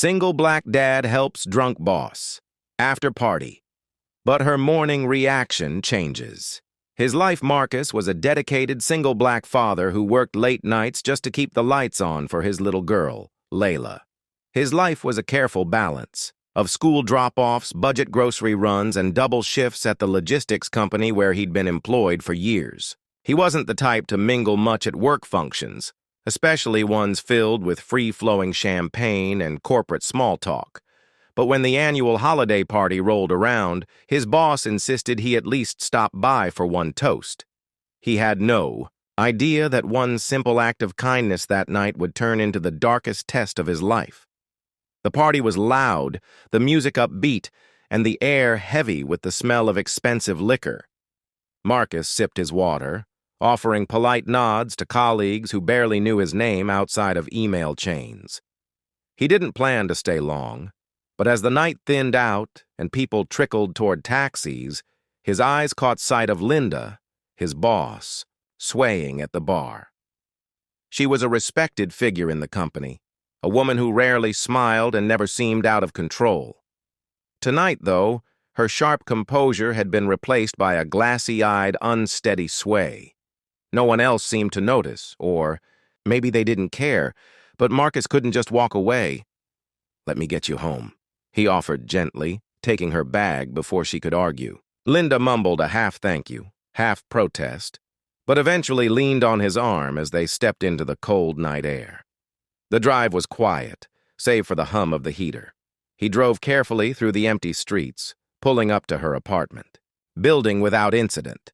Single black dad helps drunk boss. After party. But her morning reaction changes. His life, Marcus, was a dedicated single black father who worked late nights just to keep the lights on for his little girl, Layla. His life was a careful balance of school drop-offs, budget grocery runs, and double shifts at the logistics company where he'd been employed for years. He wasn't the type to mingle much at work functions, especially ones filled with free-flowing champagne and corporate small talk. But when the annual holiday party rolled around, his boss insisted he at least stop by for one toast. He had no idea that one simple act of kindness that night would turn into the darkest test of his life. The party was loud, the music upbeat, and the air heavy with the smell of expensive liquor. Marcus sipped his water, offering polite nods to colleagues who barely knew his name outside of email chains. He didn't plan to stay long, but as the night thinned out and people trickled toward taxis, his eyes caught sight of Linda, his boss, swaying at the bar. She was a respected figure in the company, a woman who rarely smiled and never seemed out of control. Tonight, though, her sharp composure had been replaced by a glassy-eyed, unsteady sway. No one else seemed to notice, or maybe they didn't care, but Marcus couldn't just walk away. "Let me get you home," he offered gently, taking her bag before she could argue. Linda mumbled a half thank you, half protest, but eventually leaned on his arm as they stepped into the cold night air. The drive was quiet, save for the hum of the heater. He drove carefully through the empty streets, pulling up to her apartment, building without incident.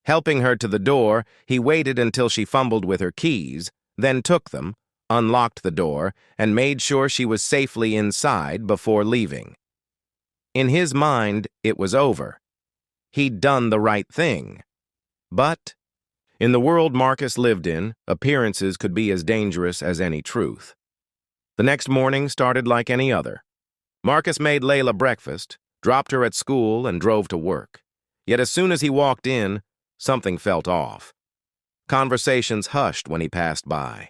Helping her to the door, he waited until she fumbled with her keys, then took them, unlocked the door, and made sure she was safely inside before leaving. In his mind, it was over. He'd done the right thing. But in the world Marcus lived in, appearances could be as dangerous as any truth. The next morning started like any other. Marcus made Layla breakfast, dropped her at school, and drove to work. Yet as soon as he walked in, something felt off. Conversations hushed when he passed by.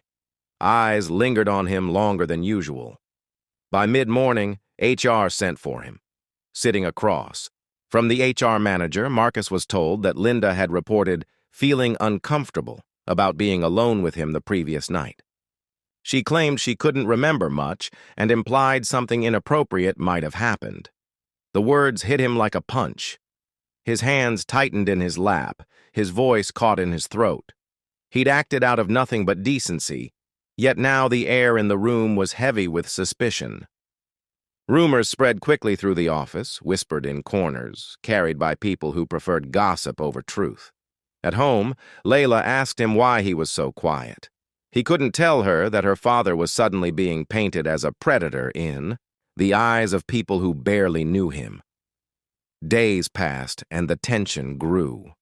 Eyes lingered on him longer than usual. By mid-morning, HR sent for him. Sitting across from the HR manager, Marcus was told that Linda had reported feeling uncomfortable about being alone with him the previous night. She claimed she couldn't remember much and implied something inappropriate might have happened. The words hit him like a punch. His hands tightened in his lap, his voice caught in his throat. He'd acted out of nothing but decency, yet now the air in the room was heavy with suspicion. Rumors spread quickly through the office, whispered in corners, carried by people who preferred gossip over truth. At home, Layla asked him why he was so quiet. He couldn't tell her that her father was suddenly being painted as a predator in the eyes of people who barely knew him. Days passed, and the tension grew.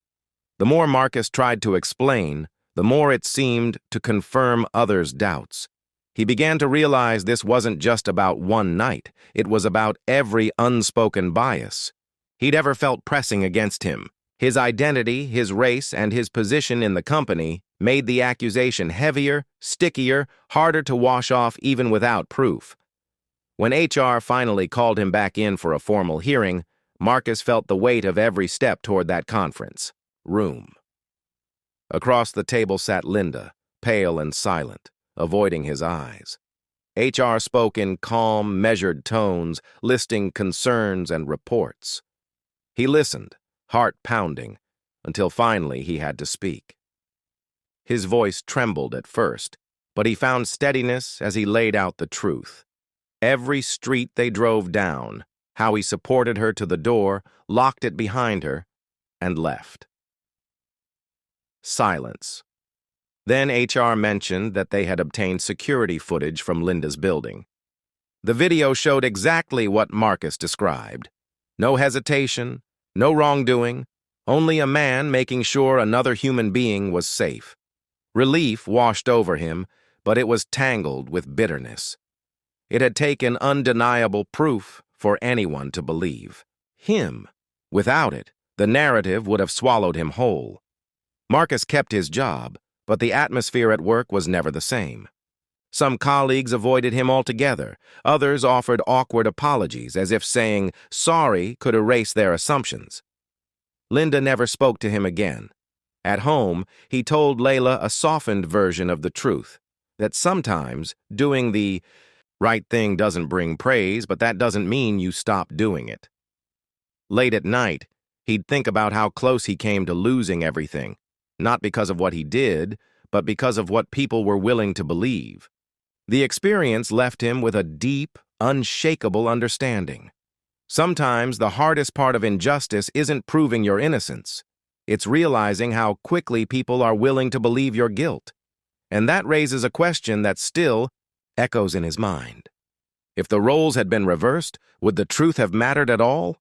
The more Marcus tried to explain, the more it seemed to confirm others' doubts. He began to realize this wasn't just about one night. It was about every unspoken bias he'd ever felt pressing against him. His identity, his race, and his position in the company made the accusation heavier, stickier, harder to wash off even without proof. When HR finally called him back in for a formal hearing, Marcus felt the weight of every step toward that conference room. Across the table sat Linda, pale and silent, avoiding his eyes. HR spoke in calm, measured tones, listing concerns and reports. He listened, heart pounding, until finally he had to speak. His voice trembled at first, but he found steadiness as he laid out the truth. Every street they drove down, how he supported her to the door, locked it behind her, and left. Silence. Then HR mentioned that they had obtained security footage from Linda's building. The video showed exactly what Marcus described. No hesitation, no wrongdoing, only a man making sure another human being was safe. Relief washed over him, but it was tangled with bitterness. It had taken undeniable proof for anyone to believe. Him. Without it, the narrative would have swallowed him whole. Marcus kept his job, but the atmosphere at work was never the same. Some colleagues avoided him altogether. Others offered awkward apologies, as if saying sorry could erase their assumptions. Linda never spoke to him again. At home, he told Layla a softened version of the truth, that sometimes doing the right thing doesn't bring praise, but that doesn't mean you stop doing it. Late at night, he'd think about how close he came to losing everything, not because of what he did, but because of what people were willing to believe. The experience left him with a deep, unshakable understanding. Sometimes the hardest part of injustice isn't proving your innocence. It's realizing how quickly people are willing to believe your guilt. And that raises a question that still echoes in his mind. If the roles had been reversed, would the truth have mattered at all?